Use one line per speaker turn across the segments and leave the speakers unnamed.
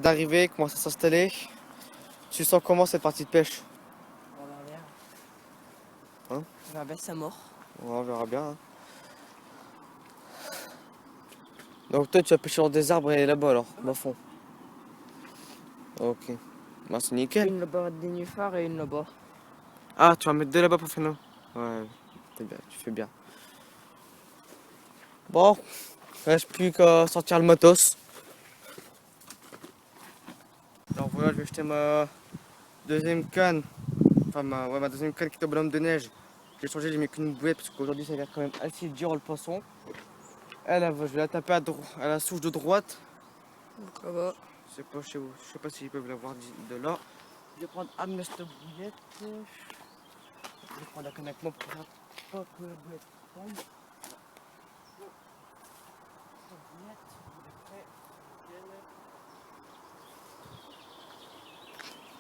d'arriver, commence à s'installer. Tu sens comment cette partie de pêche?
On verra bien.
Hein?
On verra bien sa mort.
Ouais, on verra bien. Hein. Donc toi tu vas pêcher sur des arbres et là-bas alors, à fond. Ok. Bah c'est nickel.
Une là-bas des nénuphars et une là-bas.
Ah, tu vas mettre deux là-bas pour faire nous. Ouais, c'est bien, tu fais bien. Bon, il reste plus qu'à sortir le matos. Alors voilà, je vais jeter ma deuxième canne. Enfin, ma deuxième canne qui est au bonhomme de neige. J'ai changé, j'ai mis qu'une bouée parce qu'aujourd'hui ça a l'air quand même assez dur le poisson. Je vais la taper à la souche de droite.
Donc là-bas.
Je sais pas s'ils peuvent la voir de là. Je vais prendre amener cette bouillette. Je vais prendre la canne avec moi pour pas que la bouillette tombe.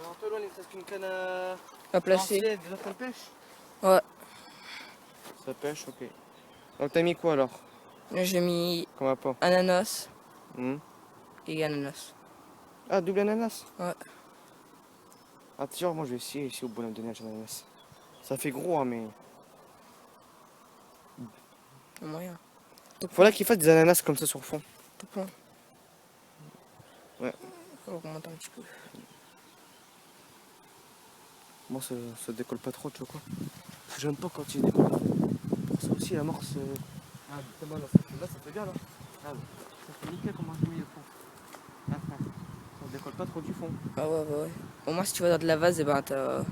Alors toi, là, il te reste qu'une canne
À placer.
Déjà ça pêche?
Ouais.
Ça pêche, ok. Donc t'as mis quoi alors?
J'ai mis
Comme apport?
ananas
Hmm.
et ananas.
Ah, double ananas?
Ouais.
Ah, tu vois, moi je vais essayer ici au bonhomme de neige ananas. Ça fait gros, hein, mais.
Y'a moyen.
Faudrait qu'il fasse des ananas comme ça sur le fond.
Tout plein.
Ouais.
On remonte un petit peu.
Moi ça décolle pas trop, tu vois quoi. J'aime pas quand il décolle trop. Pour ça aussi, l'amorce. Ah, justement, là, ça fait bien là. Ah, ça fait nickel comment je mouille le fond. Ah, ah. Ça décolle pas trop du fond.
Ah ouais, bah ouais. Au moins, si tu vas dans de la vase, et ben t'as.
Regarde,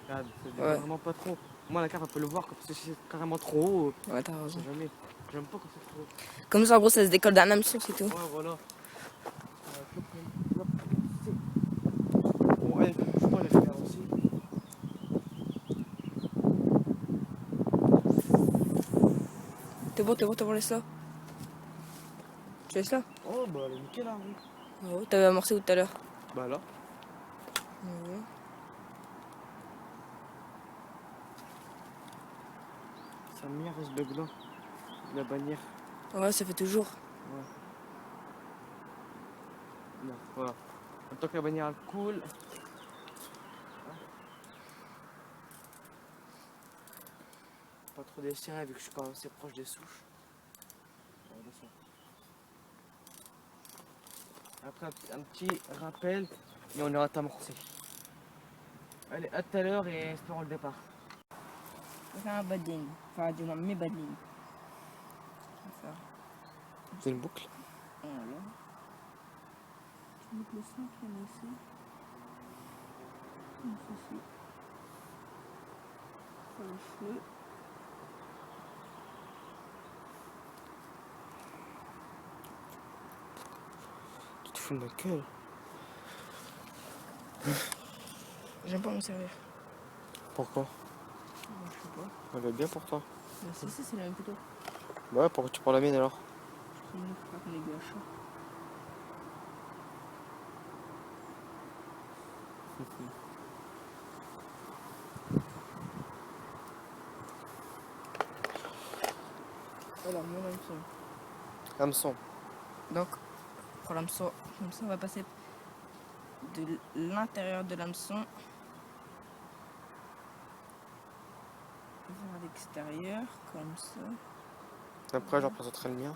ça décolle
Ouais.
vraiment pas trop. Moi, la carte, on peut le voir, comme si c'est carrément trop haut.
Ouais, t'as raison.
Jamais. J'aime pas quand c'est trop haut.
Comme ça, en gros, ça se décolle d'un hameçon, c'est tout.
Ouais, voilà. Bon, allez, je crois la faire aussi.
T'es bon, laisse là. Tu laisses là?
Oh, bah, elle est nickel là, oui.
Ah ouais, t'avais amorcé où tout à l'heure?
Bah là.
Ouais.
Ça me ce bug là. La bannière.
Ouais, ça fait toujours.
Ouais. Bon, voilà. En tant que la bannière elle coule. Pas trop desserré vu que je suis quand même assez proche des souches. Après un petit rappel et on ira t'amorcer. Allez, à tout à l'heure et espérons le départ.
On va faire un badling. Enfin, du moins, mes badling.
C'est une boucle.
Voilà. Tu mets le centre ici. Comme ceci. Sur les cheveux.
Tu te fous de ma gueule.
J'aime pas m'en servir.
Pourquoi?
Je sais pas.
Elle va bien pour toi.
Bah, si, c'est la même que toi.
Bah ouais, pourquoi tu prends la mienne alors?
C'est une autre qu'on est gâché. Alors, mon hameçon.
Hameçon.
Donc, pour l'hameçon, on va passer de l'intérieur de l'hameçon vers l'extérieur, comme ça.
Après, j'en présenterai le mien.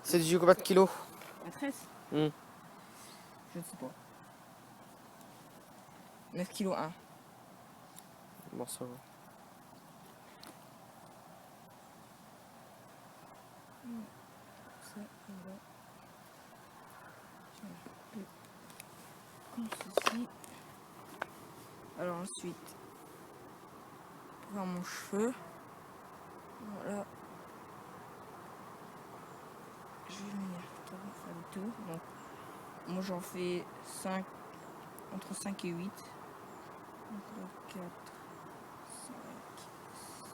C'est du combien de kilos?
À 13
Hmm.
Je ne sais pas. 9 kg 1.
Bon, ça va.
Ça, on va. Comme ceci. Alors ensuite, pour faire mon cheveu, voilà. Je vais venir faire le tour. Donc, moi j'en fais 5, entre 5 et 8. Donc là, 4, 5,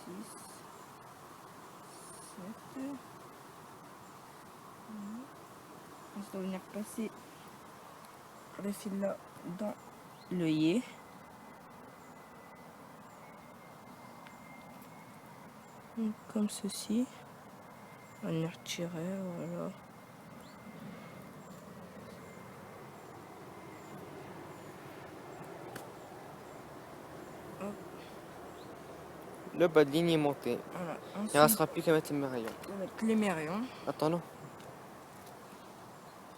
6, 7. Ensuite, on va venir passer le fil là dans l'œillet. Comme ceci. On va venir retirer, voilà.
Le bas de ligne est monté.
Voilà.
Il ne
Ensuite,
restera plus qu'à mettre les rayons.
on va mettre les mérions.
Attends, non.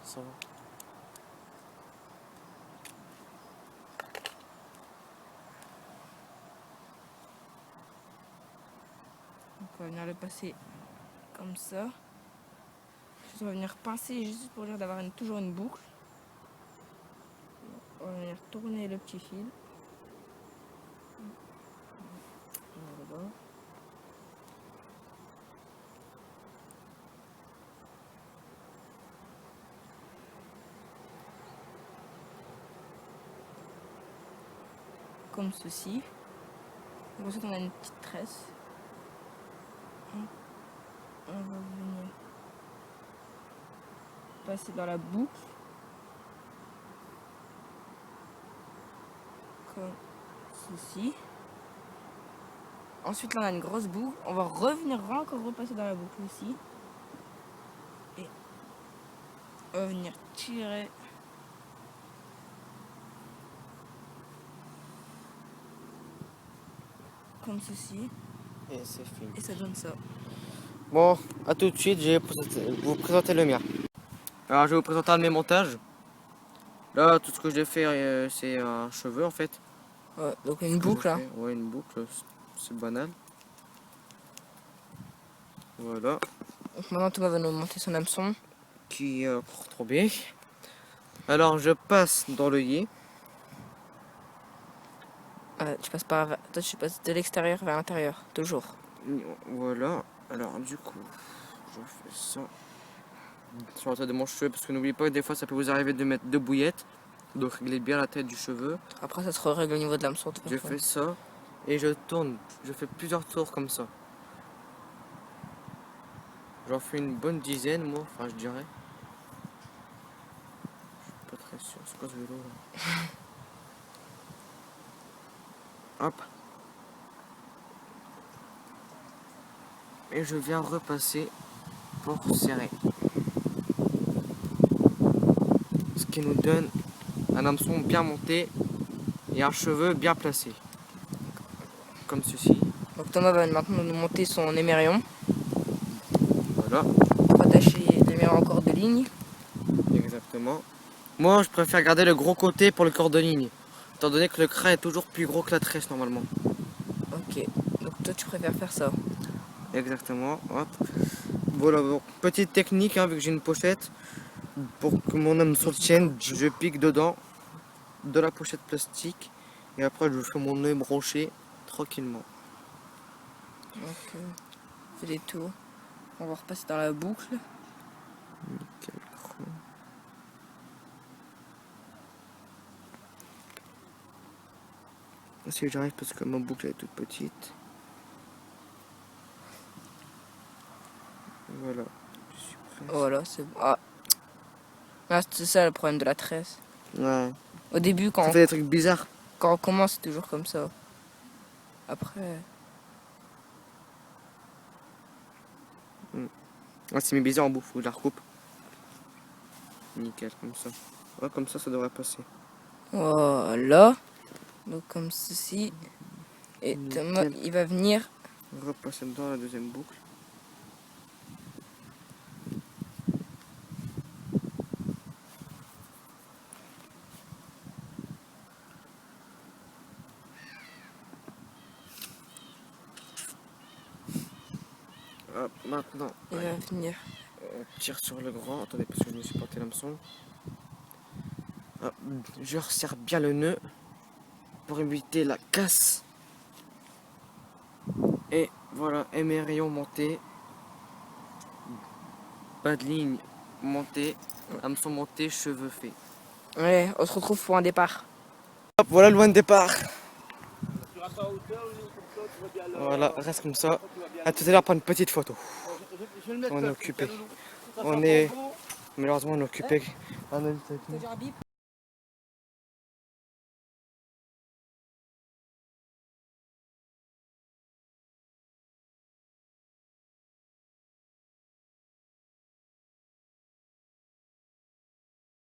Ça va.
Donc on va venir le passer comme ça. Ensuite, on va venir pincer juste pour dire d'avoir toujours une boucle. On va venir tourner le petit fil. Voilà. Comme ceci. Donc ensuite on a une petite tresse. On va venir passer dans la boucle. Comme ceci. Ensuite là on a une grosse boucle. On va revenir encore repasser dans la boucle aussi. Et on va venir tirer. Comme ceci.
Et c'est fini.
Et ça donne ça.
Bon, à tout de suite, je vais vous présenter le mien. Alors, je vais vous présenter un de mes montages. Là, tout ce que j'ai fait, c'est un cheveu en fait.
Ouais, donc une boucle là.
Ouais, une boucle, c'est banal. Voilà,
Donc maintenant Thomas va nous monter son hameçon.
qui est encore trop bien. Alors, je passe dans l'œillet.
Tu passes par. Toi tu passes de l'extérieur vers l'intérieur, toujours.
Voilà, alors du coup, je fais ça sur la tête de mon cheveu, parce que n'oubliez pas que des fois ça peut vous arriver de mettre deux bouillettes, donc réglez bien la tête du cheveu.
Après ça se règle au niveau de l'hameçon. de toute
Je
façon.
fais ça et je tourne, je fais plusieurs tours comme ça. J'en fais une bonne dizaine, moi, enfin je dirais. Je suis pas très sûr, c'est quoi ce vélo là? Hop. Et je viens repasser pour serrer. Ce qui nous donne un hameçon bien monté et un cheveu bien placé. Comme ceci.
Donc Thomas va maintenant nous monter son émerion.
Voilà,
Pour attacher l'émerion en corde de ligne.
exactement. Moi, je préfère garder le gros côté pour le corps de ligne. Étant donné que le crin est toujours plus gros que la tresse normalement.
Ok. Donc toi tu préfères faire ça.
Exactement. Hop. Voilà, bon, petite technique, hein, vu que j'ai une pochette. Pour que mon hameçon tienne, je pique dedans de la pochette plastique. Et après, je fais mon nœud broché tranquillement.
Donc on fait des tours. On va repasser dans la boucle.
Nickel. Si j'arrive parce que ma boucle est toute petite. Voilà. Je suis prêt.
Voilà, c'est bon. Ah, c'est ça le problème de la tresse.
Ouais.
Au début,
Ça fait des trucs bizarres.
quand on commence, c'est toujours comme ça. Après.
Ah, c'est mis bizarre en bout, faut que je la recoupe. Nickel, comme ça. Ouais, comme ça devrait passer.
Voilà. Donc comme ceci. Et
Nickel.
Thomas, il va venir.
Repasser dans la deuxième boucle. Hop, maintenant,
Il va venir.
on tire sur le grand. Attendez, parce que je me suis porté l'hameçon. Hop, je resserre bien le nœud pour éviter la casse. Et voilà, émerion monté. Bas de ligne monté. Hameçon monté, cheveux faits.
Ouais, on se retrouve pour un départ.
Hop, voilà le point de départ. Voilà, reste comme ça. À tout à l'heure pour une petite photo. On est occupé. Malheureusement on est occupé.